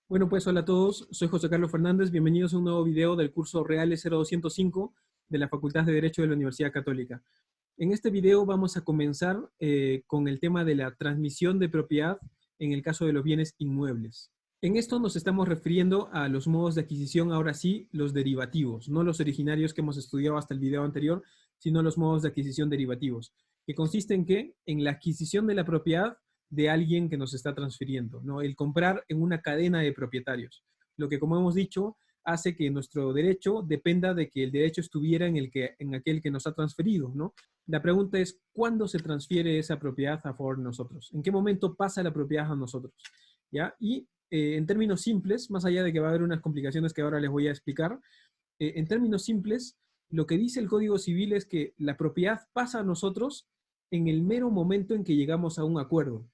Bueno, pues hola a todos, soy José Carlos Fernández, bienvenidos a un nuevo video del curso Reales 0205 de la Facultad de Derecho de la Universidad Católica. En este video vamos a comenzar con el tema de la transmisión de propiedad en el caso de los bienes inmuebles. En esto nos estamos refiriendo a los modos de adquisición, ahora sí, los derivativos, no los originarios que hemos estudiado hasta el video anterior, sino los modos de adquisición derivativos, que consiste en qué? En la adquisición de la propiedad de alguien que nos está transfiriendo, ¿no? El comprar en una cadena de propietarios, lo que, como hemos dicho, hace que nuestro derecho dependa de que el derecho estuviera en aquel que nos ha transferido, ¿no? La pregunta es, ¿cuándo se transfiere esa propiedad a favor de nosotros? ¿En qué momento pasa la propiedad a nosotros? ¿Ya? Y en términos simples, más allá de que va a haber unas complicaciones que ahora les voy a explicar, en términos simples, lo que dice el Código Civil es que la propiedad pasa a nosotros en el mero momento en que llegamos a un acuerdo.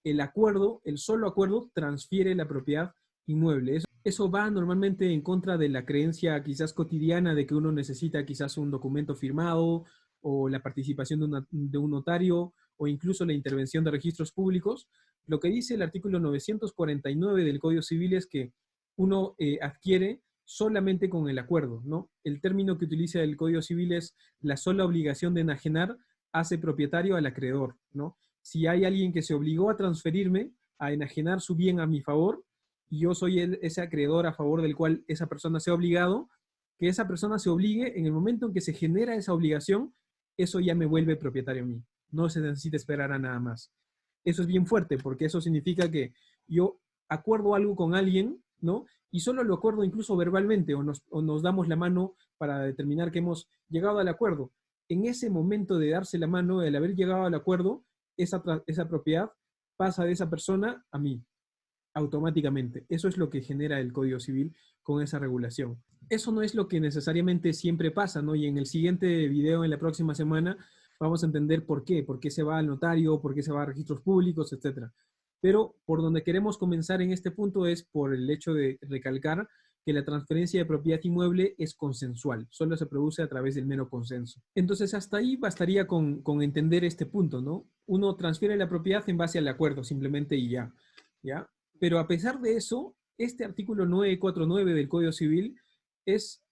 El acuerdo, el solo acuerdo, transfiere la propiedad inmueble. Eso va normalmente en contra de la creencia quizás cotidiana de que uno necesita quizás un documento firmado o la participación de un notario o incluso la intervención de registros públicos. Lo que dice el artículo 949 del Código Civil es que uno adquiere solamente con el acuerdo, ¿no? El término que utiliza el Código Civil es la sola obligación de enajenar hace propietario al acreedor, ¿no? Si hay alguien que se obligó a transferirme, a enajenar su bien a mi favor, y yo soy ese acreedor a favor del cual esa persona se ha obligado, que esa persona se obligue, en el momento en que se genera esa obligación, eso ya me vuelve propietario a mí. No se necesita esperar a nada más. Eso es bien fuerte, porque eso significa que yo acuerdo algo con alguien, ¿no? Y solo lo acuerdo incluso verbalmente, o nos damos la mano para determinar que hemos llegado al acuerdo. En ese momento de darse la mano, el haber llegado al acuerdo, esa propiedad pasa de esa persona a mí, automáticamente. Eso es lo que genera el Código Civil con esa regulación. Eso no es lo que necesariamente siempre pasa, ¿no? Y en el siguiente video, en la próxima semana, vamos a entender por qué se va al notario, por qué se va a registros públicos, etcétera. Pero por donde queremos comenzar en este punto es por el hecho de recalcar que la transferencia de propiedad inmueble es consensual, solo se produce a través del mero consenso. Entonces, hasta ahí bastaría con entender este punto, ¿no? Uno transfiere la propiedad en base al acuerdo, simplemente y ya, ¿ya? Pero a pesar de eso, este artículo 949 del Código Civil es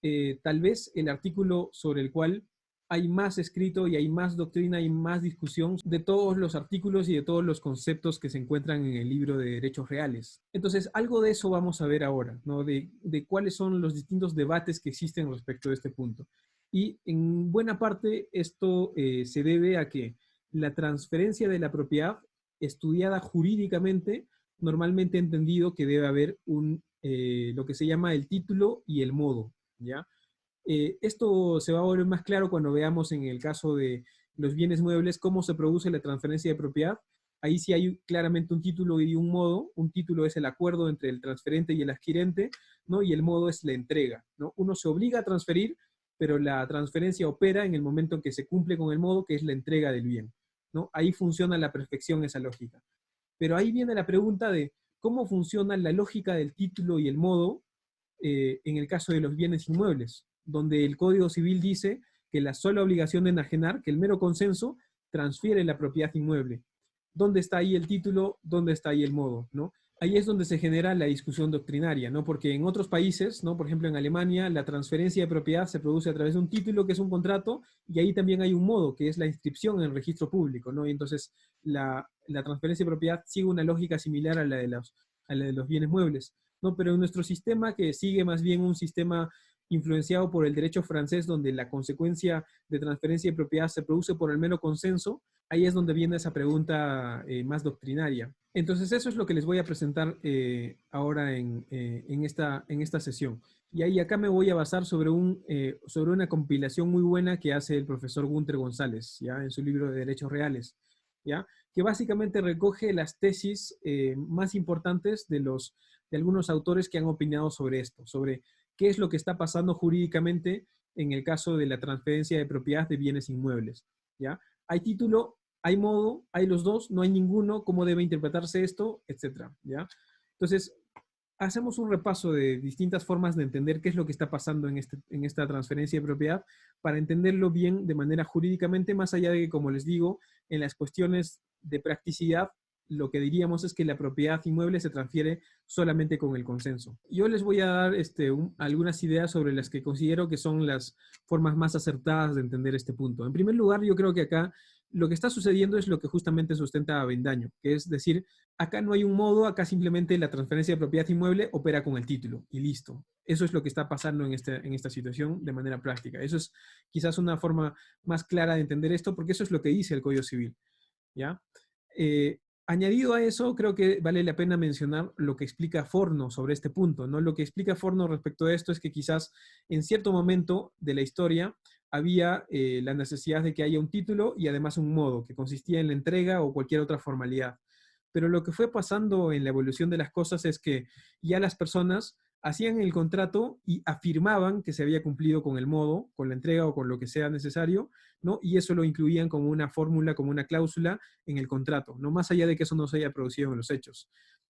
tal vez el artículo sobre el cual hay más escrito y hay más doctrina y más discusión de todos los artículos y de todos los conceptos que se encuentran en el libro de Derechos Reales. Entonces, algo de eso vamos a ver ahora, ¿no? De cuáles son los distintos debates que existen respecto de este punto. Y en buena parte esto se debe a que la transferencia de la propiedad estudiada jurídicamente, normalmente entendido que debe haber lo que se llama el título y el modo, ¿ya? Esto se va a volver más claro cuando veamos en el caso de los bienes muebles cómo se produce la transferencia de propiedad. Ahí sí hay claramente un título y un modo. Un título es el acuerdo entre el transferente y el adquirente, ¿no? Y el modo es la entrega, ¿no? Uno se obliga a transferir, pero la transferencia opera en el momento en que se cumple con el modo, que es la entrega del bien, ¿no? Ahí funciona a la perfección esa lógica. Pero ahí viene la pregunta de cómo funciona la lógica del título y el modo en el caso de los bienes inmuebles, donde el Código Civil dice que la sola obligación de enajenar, que el mero consenso, transfiere la propiedad inmueble. ¿Dónde está ahí el título? ¿Dónde está ahí el modo? ¿No? Ahí es donde se genera la discusión doctrinaria, ¿no? Porque en otros países, ¿no? Por ejemplo en Alemania, la transferencia de propiedad se produce a través de un título que es un contrato y ahí también hay un modo que es la inscripción en el registro público, ¿no? Y entonces la transferencia de propiedad sigue una lógica similar a a la de los bienes muebles, ¿no? Pero en nuestro sistema, que sigue más bien un sistema influenciado por el derecho francés, donde la consecuencia de transferencia de propiedad se produce por el mero consenso, ahí es donde viene esa pregunta más doctrinaria. Entonces eso es lo que les voy a presentar ahora en esta sesión. Y ahí acá me voy a basar sobre una compilación muy buena que hace el profesor Gunter González, ¿ya? En su libro de Derechos Reales, ¿ya? Que básicamente recoge las tesis más importantes de algunos autores que han opinado sobre esto, sobre qué es lo que está pasando jurídicamente en el caso de la transferencia de propiedad de bienes inmuebles, ¿ya? Hay título, hay modo, hay los dos, no hay ninguno, cómo debe interpretarse esto, etcétera, ¿ya? Entonces, hacemos un repaso de distintas formas de entender qué es lo que está pasando en esta transferencia de propiedad para entenderlo bien de manera jurídicamente, más allá de que, como les digo, en las cuestiones de practicidad, lo que diríamos es que la propiedad inmueble se transfiere solamente con el consenso. Yo les voy a dar algunas ideas sobre las que considero que son las formas más acertadas de entender este punto. En primer lugar, yo creo que acá lo que está sucediendo es lo que justamente sustenta a Avendaño, que es decir, acá no hay un modo, acá simplemente la transferencia de propiedad inmueble opera con el título y listo. Eso es lo que está pasando en esta situación de manera práctica. Eso es quizás una forma más clara de entender esto, porque eso es lo que dice el Código Civil, ¿ya? Añadido a eso, creo que vale la pena mencionar lo que explica Forno sobre este punto, ¿no? Lo que explica Forno respecto a esto es que quizás en cierto momento de la historia había la necesidad de que haya un título y además un modo, que consistía en la entrega o cualquier otra formalidad. Pero lo que fue pasando en la evolución de las cosas es que ya las personas hacían el contrato y afirmaban que se había cumplido con el modo, con la entrega o con lo que sea necesario, ¿no? Y eso lo incluían como una fórmula, como una cláusula en el contrato, no más allá de que eso no se haya producido en los hechos.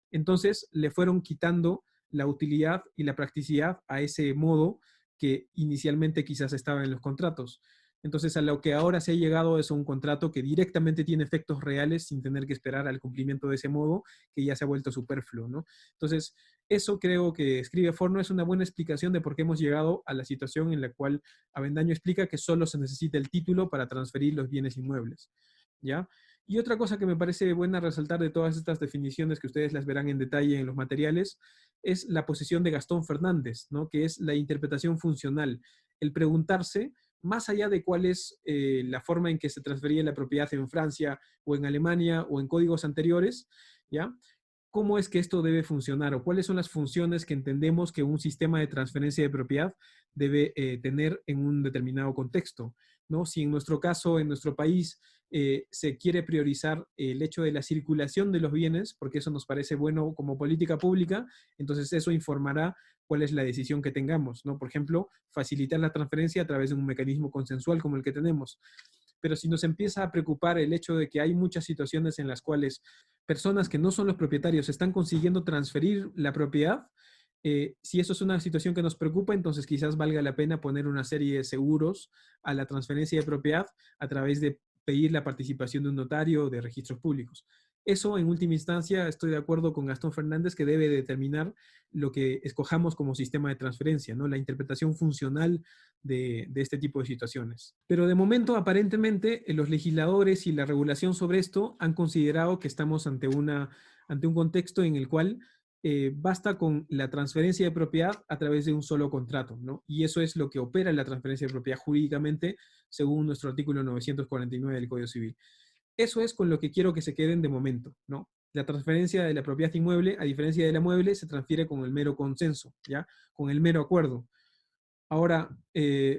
Entonces le fueron quitando la utilidad y la practicidad a ese modo que inicialmente quizás estaba en los contratos. Entonces, a lo que ahora se ha llegado es un contrato que directamente tiene efectos reales sin tener que esperar al cumplimiento de ese modo, que ya se ha vuelto superfluo, ¿no? Entonces, eso creo que escribe Forno es una buena explicación de por qué hemos llegado a la situación en la cual Avendaño explica que solo se necesita el título para transferir los bienes inmuebles, ¿ya? Y otra cosa que me parece buena resaltar de todas estas definiciones, que ustedes las verán en detalle en los materiales, es la posición de Gastón Fernández, ¿no? Que es la interpretación funcional, el preguntarse, más allá de cuál es la forma en que se transfería la propiedad en Francia o en Alemania o en códigos anteriores, ¿ya? ¿Cómo es que esto debe funcionar o cuáles son las funciones que entendemos que un sistema de transferencia de propiedad debe tener en un determinado contexto, ¿no? Si en nuestro caso, en nuestro país, se quiere priorizar el hecho de la circulación de los bienes, porque eso nos parece bueno como política pública, entonces eso informará cuál es la decisión que tengamos, ¿no? Por ejemplo, facilitar la transferencia a través de un mecanismo consensual como el que tenemos. Pero si nos empieza a preocupar el hecho de que hay muchas situaciones en las cuales personas que no son los propietarios están consiguiendo transferir la propiedad, si eso es una situación que nos preocupa, entonces quizás valga la pena poner una serie de seguros a la transferencia de propiedad a través de pedir la participación de un notario o de registros públicos. Eso, en última instancia, estoy de acuerdo con Gastón Fernández, que debe determinar lo que escojamos como sistema de transferencia, ¿no? La interpretación funcional de este tipo de situaciones. Pero de momento, aparentemente, los legisladores y la regulación sobre esto han considerado que estamos ante un contexto en el cual basta con la transferencia de propiedad a través de un solo contrato, ¿no? Y eso es lo que opera la transferencia de propiedad jurídicamente, según nuestro artículo 949 del Código Civil. Eso es con lo que quiero que se queden de momento, ¿no? La transferencia de la propiedad inmueble, a diferencia de la mueble, se transfiere con el mero consenso, ¿ya? Con el mero acuerdo. Ahora,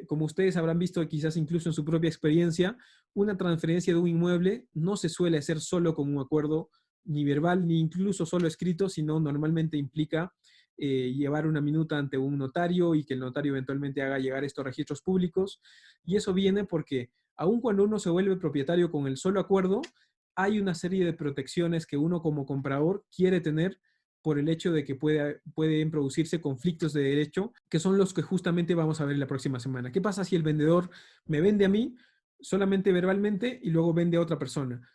como ustedes habrán visto quizás incluso en su propia experiencia, una transferencia de un inmueble no se suele hacer solo con un acuerdo ni verbal, ni incluso solo escrito, sino normalmente implica llevar una minuta ante un notario y que el notario eventualmente haga llegar estos registros públicos. Y eso viene porque, aun cuando uno se vuelve propietario con el solo acuerdo, hay una serie de protecciones que uno como comprador quiere tener por el hecho de que pueden producirse conflictos de derecho, que son los que justamente vamos a ver la próxima semana. ¿Qué pasa si el vendedor me vende a mí solamente verbalmente y luego vende a otra persona?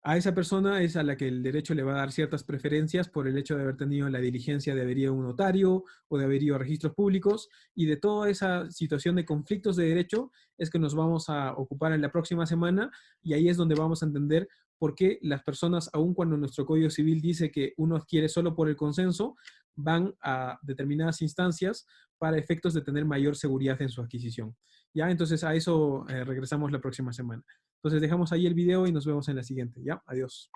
A esa persona es a la que el derecho le va a dar ciertas preferencias por el hecho de haber tenido la diligencia de haber ido a un notario o de haber ido a registros públicos, y de toda esa situación de conflictos de derecho es que nos vamos a ocupar en la próxima semana, y ahí es donde vamos a entender por qué las personas, aun cuando nuestro Código Civil dice que uno adquiere solo por el consenso, van a determinadas instancias para efectos de tener mayor seguridad en su adquisición. ¿Ya? Entonces a eso regresamos la próxima semana. Entonces dejamos ahí el video y nos vemos en la siguiente. ¿Ya? Adiós.